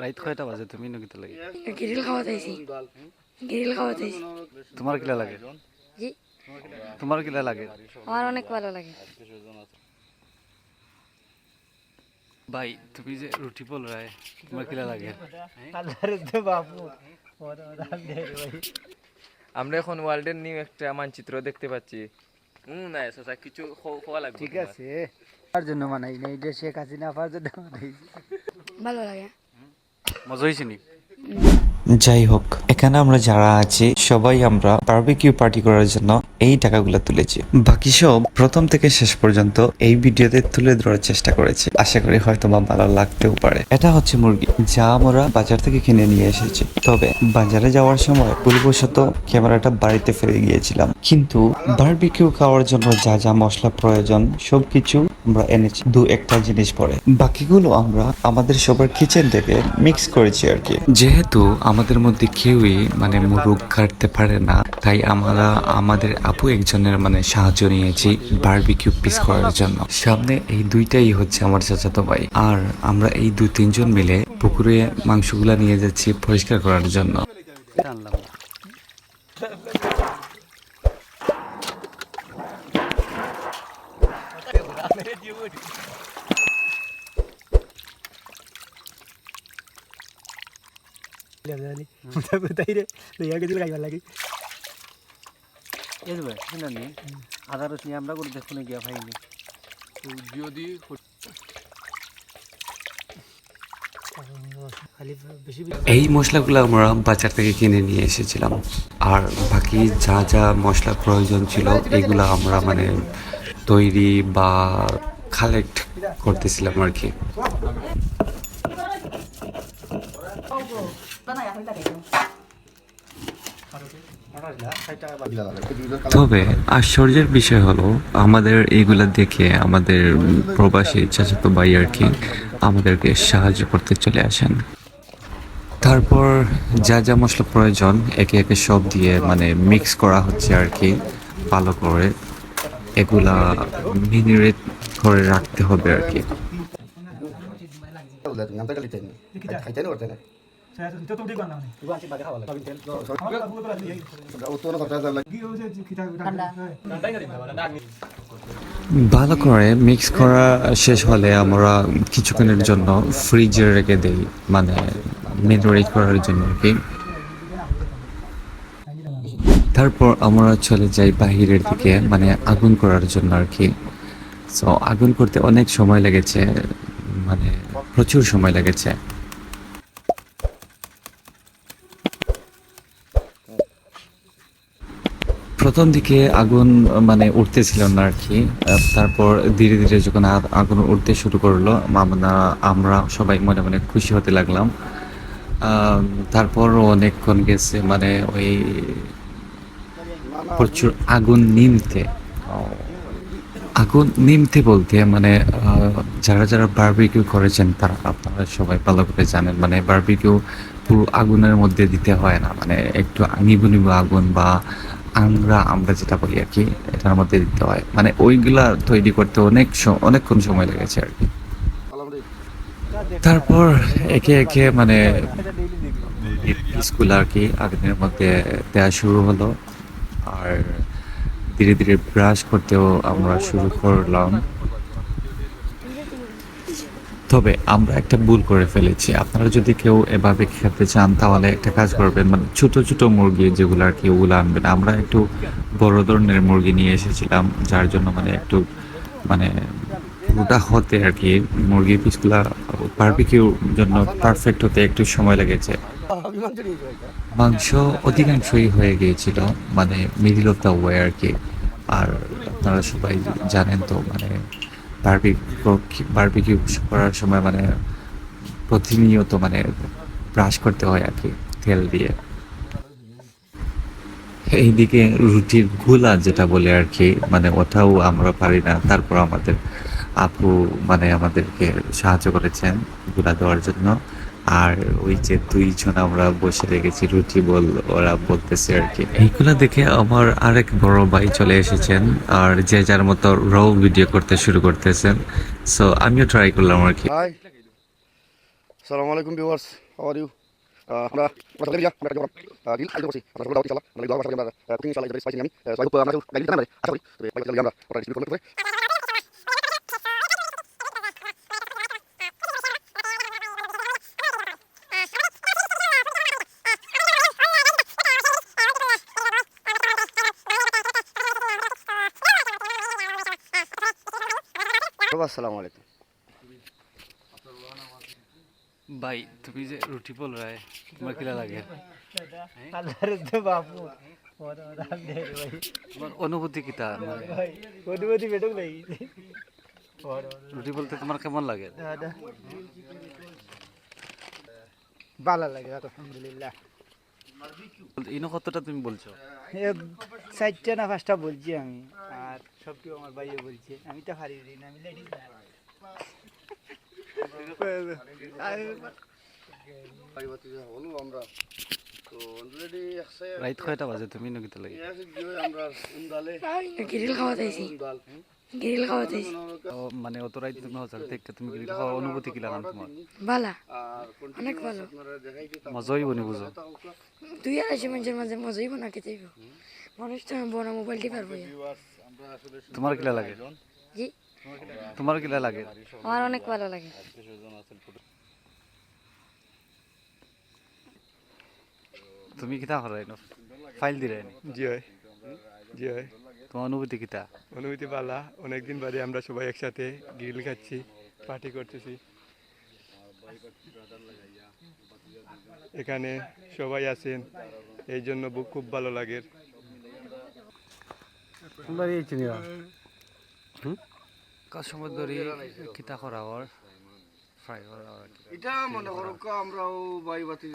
রাইত কয়টা বাজে তুমি নকিতে লাগে গ্রিল খাওয়া চাইছি গ্রিল খাওয়া চাইছি তোমার কিলা লাগে জি তোমার কিলা লাগে আমার অনেক ভালো লাগে ভাই তুমি যে রুটি বল রায় তোমার কিলা লাগে আমরা এখন ওয়ার্ল্ডের নিউ একটা মানচিত্র দেখতে পাচ্ছি না চাচা কিছু খাওয়া লাগবে ঠিক আছে তার জন্য বানাই না এটা শেখ হাসিনা আপার জন্য বানাই ভালো লাগে মজা হয়েছে নি যাই হোক এখানে আমরা যারা আছি সবাই আমরা বারবিকিউ পার্টি করার জন্য এই টাকাগুলো তুলেছি বাকি সব প্রথম থেকে শেষ পর্যন্ত এই ভিডিওতে তুলে ধরার চেষ্টা করেছি আশা করি হয়তো বা ভালো লাগতেও পারে এটা হচ্ছে মুরগি যা আমরা বাজার থেকে কিনে নিয়ে এসেছি তবে বাজারে যাওয়ার সময় ভুলবশত ক্যামেরাটা বাড়িতে ফেলে গিয়েছিলাম কিন্তু বারবিকিউ খাওয়ার জন্য যা যা মশলা প্রয়োজন সবকিছু আমরা এনেছি দু একটা জিনিস পরে বাকিগুলো আমরা আমাদের সবার কিচেন থেকে মিক্স করেছি আর কি যেহেতু আমাদের মধ্যে কেউই মানে মুরগ কাটতে পারে না তাই আমরা আমাদের আপু একজনের মানে সাহায্য নিয়েছি বারবিকিউ পিস করার জন্য সামনে এই দুইটাই হচ্ছে আমার চাচাতো ভাই আর আমরা এই 2-3 জন মিলে পুকুরে মাংসগুলা নিয়ে যাচ্ছি পরিষ্কার করার জন্য আনলাম এই ভাই শুনা নি আদা রসুন আমরা করে দেখুন গিয়া ভাইনি যদি এই মশলাগুলো আমরা বাজার থেকে কিনে নিয়ে এসেছিলাম আর বাকি যা যা মশলা প্রয়োজন ছিল এগুলো আমরা মানে তৈরি বা কালেক্ট করতেছিলাম আর কি তবে আশ্চর্যের বিষয় হলো আমাদের এইগুলা দেখে আমাদের প্রবাসী চাচাতো ভাই আর কি আমাদেরকে সাহায্য করতে চলে আসেন তারপর যা যা মশলা প্রয়োজন একে একে সব দিয়ে মানে মিক্স করা হচ্ছে আর কি ভালো করে এগুলা মিনিরেট করে রাখতে হবে আর কি ভালো করে মিক্স করা শেষ হলে আমরা কিছুক্ষণের জন্য ফ্রিজে রেখে দেই মানে মেরিনেট করার জন্য আর কি তারপর আমরা চলে যাই বাহিরের দিকে মানে আগুন করার জন্য আর কি সো আগুন করতে অনেক সময় লেগেছে মানে প্রচুর সময় লেগেছে প্রথম দিকে আগুন মানে উঠতেছিল না আর কি তারপর ধীরে ধীরে যখন আগুন উঠতে শুরু করলো আমরা সবাই মনে মনে খুশি হতে লাগলাম তারপর অনেকক্ষণ গেছে মানে ওই প্রচুর আগুন নিমতে বলতে মানে যারা যারা বারবিকিউ করেছেন তারা আপনারা সবাই ভালো করে জানেন মানে বারবিকিউ পুরো আগুনের মধ্যে দিতে হয় না মানে একটু নিবু নিবু আগুন বা আমরা যেটা বলি আর কি এটার মধ্যে দিতে হয় মানে ওইগুলা তৈরি করতে অনেকক্ষণ সময় লেগেছে আর কি তারপর একে একে মানে স্কুল আর কি আগুনের মধ্যে দেওয়া শুরু হলো আর ধীরে ধীরে ব্রাশ করতেও আমরা শুরু করলাম তবে আমরা একটা ভুল করে ফেলেছি আপনারা যদি কেউ এভাবে খেতে চান তাহলে একটা কাজ করবেন মানে ছোট ছোট মুরগি যেগুলো আর কি ওগুলো আনবেন আমরা একটু বড় ধরনের মুরগি নিয়ে এসেছিলাম যার জন্য মানে একটু মানে পুরোটা হতে আর কি মুরগির পিসগুলা বারবিকিউর জন্য পারফেক্ট হতে একটু সময় লেগেছে মাংস অধিকাংশই হয়ে গিয়েছিল মানে মিডিল অফ দ্য ওয়ে আর কি আর আপনারা সবাই জানেন তো মানে বারবিকিউ করার সময় মানে প্রতিনিয়ত মানে ব্রাশ করতে হয় আর কি তেল দিয়ে এইদিকে রুটির গোলা যেটা বলে আর কি মানে ওটাও আমরা পারি না তারপর আমাদের আপু মানে আমাদেরকে সাহায্য করেছেন গোলা দেওয়ার জন্য আর ওই যে 2 জন আমরা বসে রেখেছি রুটি ওরা বলতেছে আর কি এইগুলা দেখে আমার আরেক বড় ভাই চলে এসেছেন আর যে যার মতো র ভিডিও করতে শুরু করতেছেন সো আমিও ট্রাই করলাম আর কি আসসালামু আলাইকুম ভিউয়ার্স, হাউ আর ইউ? আমরা আমরা ভিডিও আমরা একটা ডিল আইডিয়া করছি। আমরা সবাই ইনশাআল্লাহ আমরা দোয়া করছি আমরা কুকিং ইনশাআল্লাহ এটা স্পাইসি আমি সো আই হোপ আমরা গাইড দিতে পারি আশা করি তবে বাইরে আমরা ওটা ডিসপ্লে করতে পারি। আসসালামু আলাইকুম ভাই তুমি যে রুটি বল রায় তোমার কিলা লাগে আল্লাহর তো বাপু ওরা রাম দে ভাই তোমার অনুভূতি কিতা মানে ভাই ওদি বেটক লাগি রুটি বলতে তোমার কেমন লাগে? দাদা ভালো লাগে আলহামদুলিল্লাহ। ইনো কতটা তুমি বলছো? চারটা না পাঁচটা বলছি আমি, আর সবটিও আমার ভাইও বলছে। আমি তো হারিয়ে দিই না, আমি লেডিস না। আমরা তো অলরেডি রাইত কয়টা বাজে তুমি ইনো কিতা লাগে? আমরা উন্দালে গ্রিল খাওয়াতেছি, গ্রিল খাওয়াতেছি। ও মানে অত রাইত তুমি হচ্ছে দেখতে তুমি কি খাওয়া অনুভূতি কিলা নাম তোমার? ভালা, অনেক ভালো। মজাই বনি বুঝো। তুই আর আসে মানুষের মাঝে মজাই বানা খেতে মানুষ তো বড় মোবাইলটি পারবো। তোমার কিলা লাগে? জি, তোমার কিলা লাগে? আমার অনেক ভালো লাগে। তুমি কিতা করাই না ফাইল দিলে জি হয়, জি হয়। তোমার অনুভূতি কিতা? অনুভূতি পালা, অনেকদিন বাদে আমরা সবাই একসাথে গ্রিল খাচ্ছি, পার্টি করতেছি। এখানে সবাই আছেন, এই জন্য বুক খুব ভালো লাগে। কার সময় ধরে কিতা করা আর ফ্রাই করা আর কি? এটা মনে করো আমরাও বাই বাতি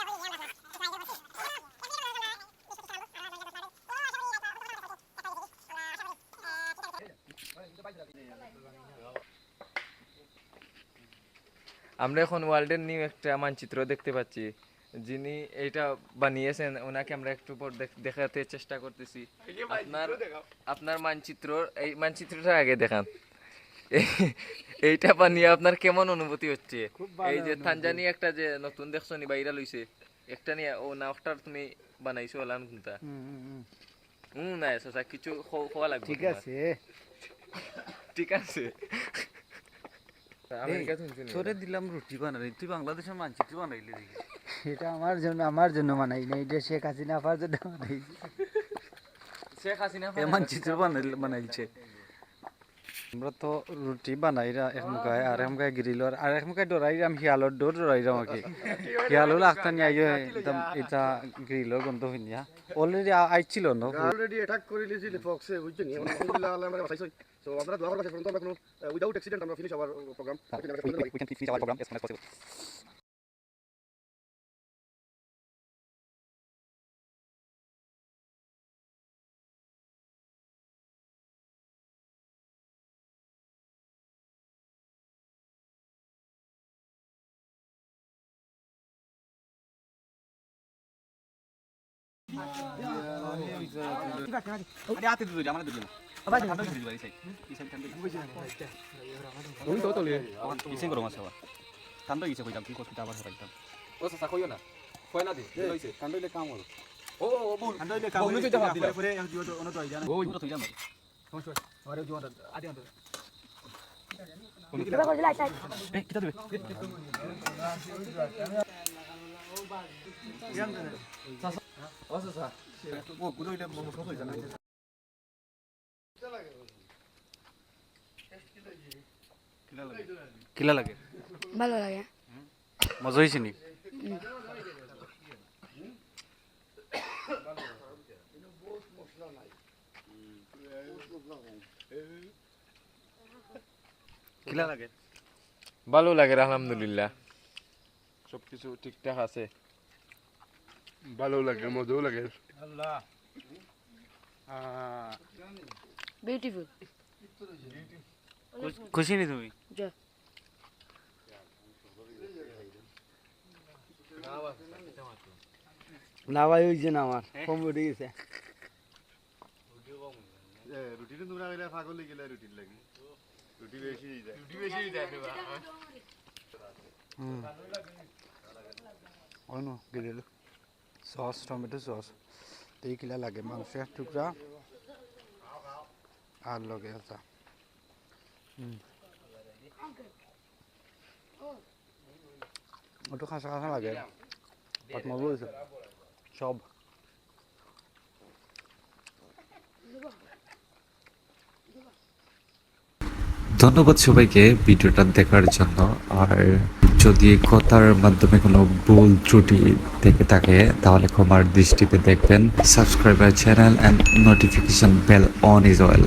আমরা এখন ওয়ার্ল্ডের নিউ একটা মানচিত্র দেখতে পাচ্ছি। যিনি এইটা বানিয়েছেন ওনাকে আমরা একটু পর দেখাতে চেষ্টা করতেছি। আপনার মানচিত্র, এই মানচিত্রটা আগে দেখান। এইটা বানিয়ে আপনার কেমন অনুভূতি হচ্ছে? এই যে তানজানিয়া একটা যে নতুন দেখছো নি বাইরা লইছে একটা নিয়ে, ও না একটা তুমি বানাইছো হলাম কোনটা? না সোসা কিছু খাওয়া লাগবে। ঠিক আছে, ঠিক আছে। তোরে দিলাম রুটি বানাই, তুই বাংলাদেশের মানচিত্র বানাইলি দেখি। এটা আমার জন্য বানাই না, এটা শেখ হাসিনা আপার জন্য বানাইছি। শেখ হাসিনা এ মানচিত্র বানাইছে। আমরা তো রুটি বানাই এক মুখায় আর এক মুখায় গ্রিল আর এক মুখায় ডরাইরাম, শিয়ালর ডোর ডরাইরাম আর কি। শিয়ালো লাগতা নিয়ে একদম এটা গ্রিলর গন্ধ হইনিয়া অলরেডি আইছিল না। অলরেডি অ্যাটাক করে লিয়েছিল ফক্সে, বুঝছেন? আলহামদুলিল্লাহ আল্লাহ আমাদের বাঁচাইছে। সো আপনারা দোয়া করবেন পর্যন্ত আমরা কোনো উইদাউট অ্যাক্সিডেন্ট আমরা finish our program. We can finish our program as soon as possible. ও সোসা কইও না, কই না দি লইছে কান্ডইলে কাম হলো। ও সোসা কিলা লাগে? ভালো লাগে। মজা হয়েছে নি? কিলা লাগে? ভালো লাগে আলহামদুলিল্লাহ, সবকিছু ঠিকঠাক আছে। ভালো লাগে, মজাও লাগে। বিউটিফুল। খুশি নি তুমি? না ভাই হইছে না, আমার কম উঠে গেছে। রুটি তো তোমরা কইলা পাগল হই গেলা রুটির লাগি। রুটি বেশি হই যায়। অন্য গ্রিল সস টমেটো সস এই কিলা লাগে মাংসের টুকরা আর লগে আছে ওটা খাসা খাসা লাগে পাট মজা হয়েছে সব ধন্যবাদ সবাইকে ভিডিওটা দেখার জন্য। আর যদি কথার মাধ্যমে কোনো ভুল ত্রুটি থেকে থাকে তাহলে ক্ষমার দৃষ্টিতে দেখবেন। Subscribe my channel and notification bell on is well.